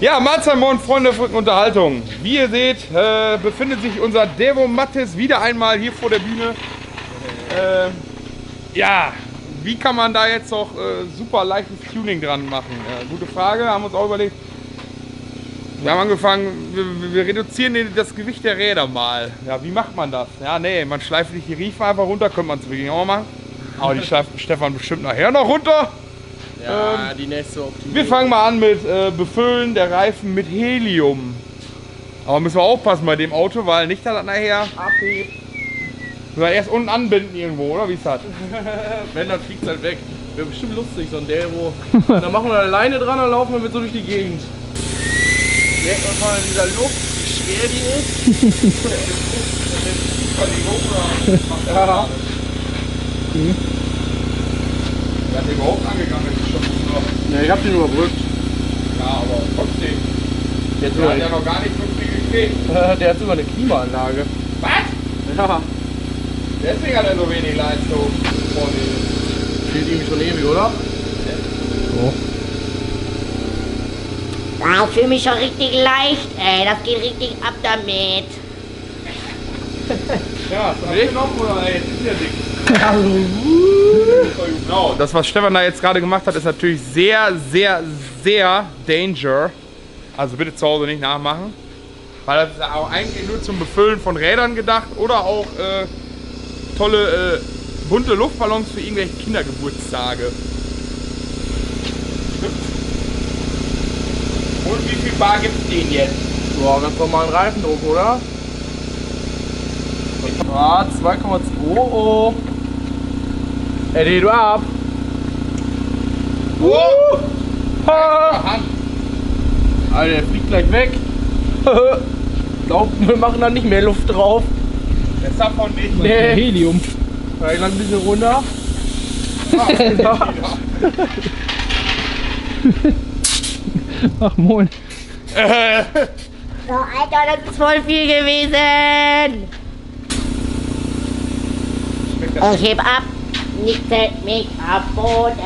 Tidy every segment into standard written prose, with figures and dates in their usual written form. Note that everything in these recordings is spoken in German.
Ja, Mahlzeit, moin Freunde der verrückten Unterhaltung. Wie ihr seht, befindet sich unser Devo Mattes wieder einmal hier vor der Bühne. Ja, wie kann man da jetzt noch super leichtes Tuning dran machen? Gute Frage, haben uns auch überlegt. Wir haben angefangen, wir reduzieren das Gewicht der Räder mal. Ja, wie macht man das? Ja, nee, man schleift nicht die Riefen einfach runter, könnte man es wirklich auch machen. Aber die schleift Stefan bestimmt nachher noch runter. Ja, die nächste Optimierung. Wir fangen mal an mit Befüllen der Reifen mit Helium. Aber müssen wir aufpassen bei dem Auto, weil nicht, dass das nachher abhebt. Müssen wir erst unten anbinden irgendwo, oder wie ist das? Wenn, dann fliegt es halt weg. Wäre bestimmt lustig, so ein Devo. Dann machen wir eine Leine dran und laufen wir mit so durch die Gegend. Merkt man mal in dieser Luft, wie schwer die ist. Ja. Der hat überhaupt angegangen, ist schon noch. Ja, ich hab den überbrückt. Ja, aber trotzdem. Der Der hat ja noch gar nicht so viel gekriegt. Der hat sogar eine Klimaanlage. Was? Ja. Deswegen hat er so wenig Leistung. Steht irgendwie schon ewig, oder? So. Ja, ich fühle mich schon richtig leicht, ey. Das geht richtig ab damit. Ja, hast du abgenommen oder jetzt ist der dick? Genau, das was Stefan da jetzt gerade gemacht hat, ist natürlich sehr, sehr, sehr danger. Also bitte zu Hause nicht nachmachen. Weil das ist auch eigentlich nur zum Befüllen von Rädern gedacht oder auch tolle bunte Luftballons für irgendwelche Kindergeburtstage. Und wie viel Bar gibt es den jetzt? Boah, ganz normalen Reifendruck, oder? Ah, 2,2. Oh. Eddie, du ab. Alter, der fliegt gleich weg. Glaub, wir machen da nicht mehr Luft drauf. Das davon nicht. Nee. Helium. Ja, ich lang ein bisschen runter. Ach moin. So, Alter, das ist voll viel gewesen. Ich heb ab. Nichts hält mich am Boden.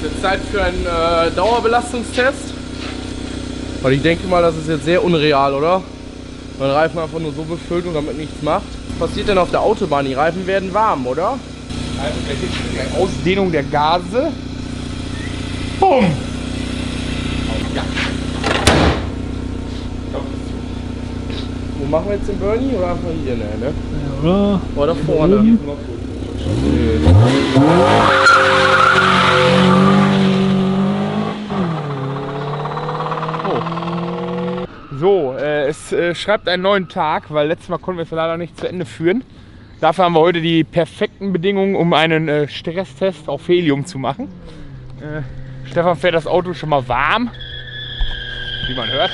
Jetzt Zeit für einen Dauerbelastungstest. Weil ich denke mal, das ist jetzt sehr unreal, oder? Wenn man Reifen einfach nur so befüllt und damit nichts macht. Was passiert denn auf der Autobahn? Die Reifen werden warm, oder? Also die Ausdehnung der Gase. Bumm! Ja. Wo machen wir jetzt den Bernie oder einfach hier? Ne? Ja, oder? Oder vorne? Oben. So, es schreibt einen neuen Tag, weil letztes Mal konnten wir es leider nicht zu Ende führen. Dafür haben wir heute die perfekten Bedingungen, um einen Stresstest auf Helium zu machen. Stefan fährt das Auto schon mal warm, wie man hört.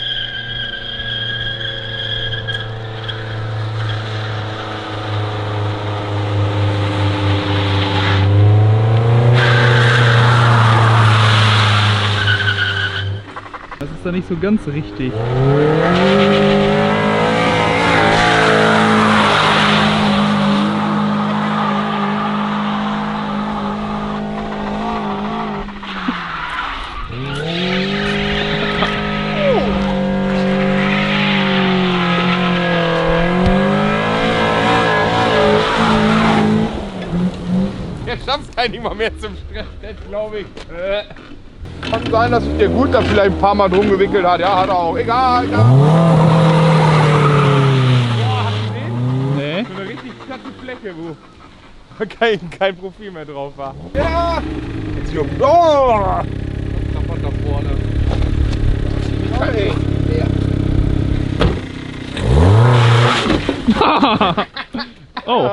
Das ist da nicht so ganz richtig. Jetzt schafft es nicht mal mehr zum Stresstest, glaube ich. Kann sein, dass sich der gut da vielleicht ein paar Mal drum gewickelt hat. Ja, hat er auch. Egal, egal. Boah, hast du gesehen? Nee. So eine richtig platte Fläche, wo kein Profil mehr drauf war. Ja! Jetzt hier. Oh! Klappert da vorne. Hey. Oh.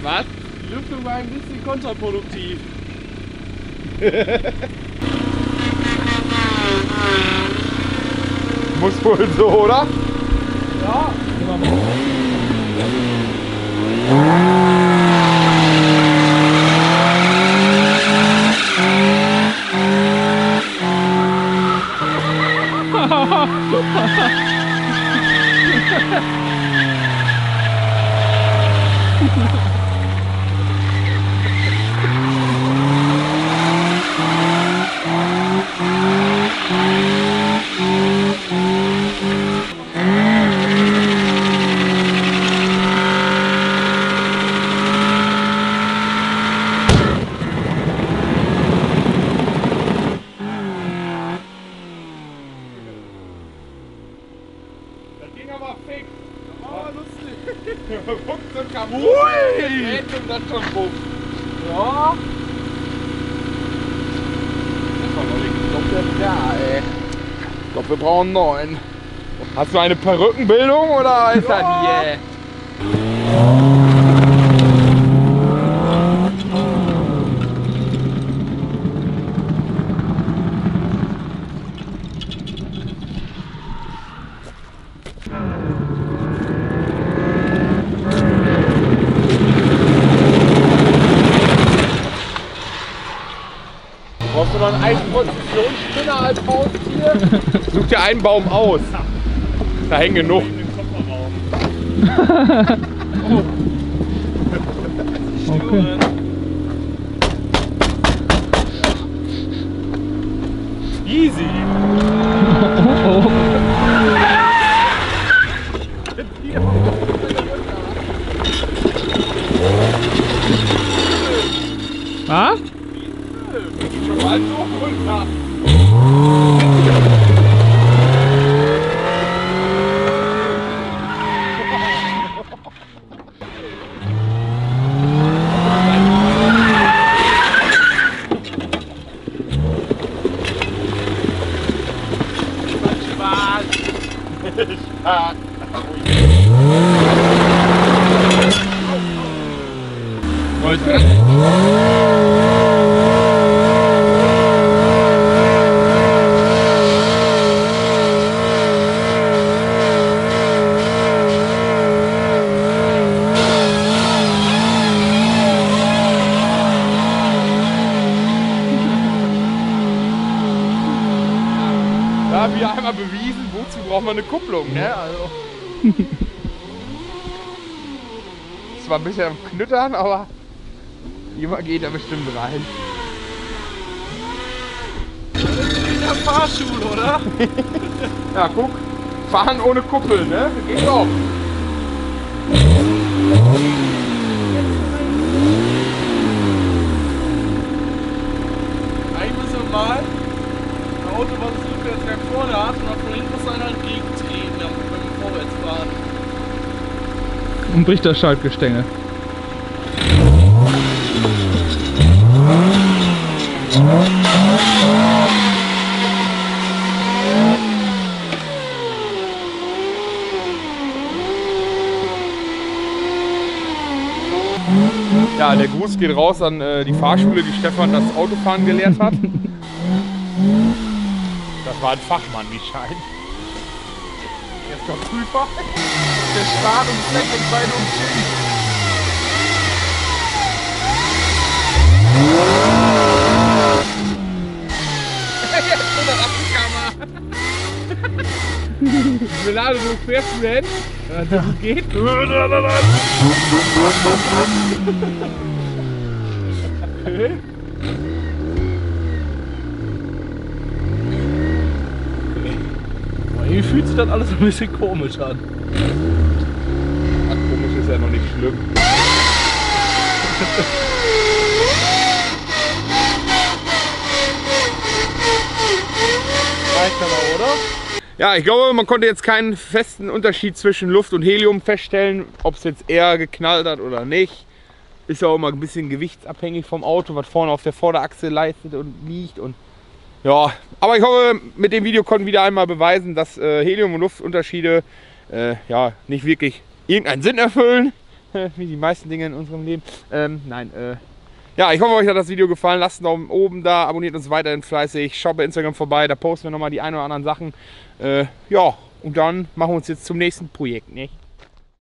Was? Die Lüftung war ein bisschen kontraproduktiv. Muss wohl so, oder? Ja, Das ging aber fix. oh, lustig. Guckt so kaputt. Ui! Händchen das schon rum. Ja. Das war noch nicht. Ich glaube, der ist da, ey. Ich glaube, wir brauchen einen neuen. Hast du eine Perückenbildung oder ist das yeah? Brauchst du noch einen eigenen Positionsspinner als Haustier? Such dir einen Baum aus. Da hängen genug. Okay. Easy. Was? Schon mal so runter. Da wieder einmal bewiesen, wozu braucht man eine Kupplung, ne? Also. Zwar ein bisschen am Knüttern, aber jemand geht da bestimmt rein. In der Fahrschule, oder? Ja, guck. Fahren ohne Kuppel, ne? Geht doch. Eigentlich müssen wir mal ein Auto, was es Rückwärtsgang vorne hat, und von hinten muss einer entgegentreten, wenn wir vorwärts fahren. Und bricht das Schaltgestänge. Ja, der Gruß geht raus an die Fahrschule, die Stefan das Autofahren gelehrt hat. Das war ein Fachmann, wie scheint. Jetzt der Prüfer. Der Start und Fleck mit beiden umziehen. Jetzt in der Rassenkammer. Melade, du fährst du denn? Ja, das geht. Irgendwie fühlt sich das alles ein bisschen komisch an. Ach, komisch ist ja noch nicht schlimm. Reicht aber, oder? Ja, ich glaube, man konnte jetzt keinen festen Unterschied zwischen Luft und Helium feststellen, ob es jetzt eher geknallt hat oder nicht. Ist ja auch immer ein bisschen gewichtsabhängig vom Auto, was vorne auf der Vorderachse leistet und liegt. Und ja, aber ich hoffe, mit dem Video konnten wir wieder einmal beweisen, dass Helium- und Luftunterschiede ja, nicht wirklich irgendeinen Sinn erfüllen. wie die meisten Dinge in unserem Leben. Ja, ich hoffe, euch hat das Video gefallen. Lasst einen Daumen oben da, abonniert uns weiterhin fleißig. Schaut bei Instagram vorbei, da posten wir nochmal die ein oder anderen Sachen. Ja, und dann machen wir uns jetzt zum nächsten Projekt, nicht?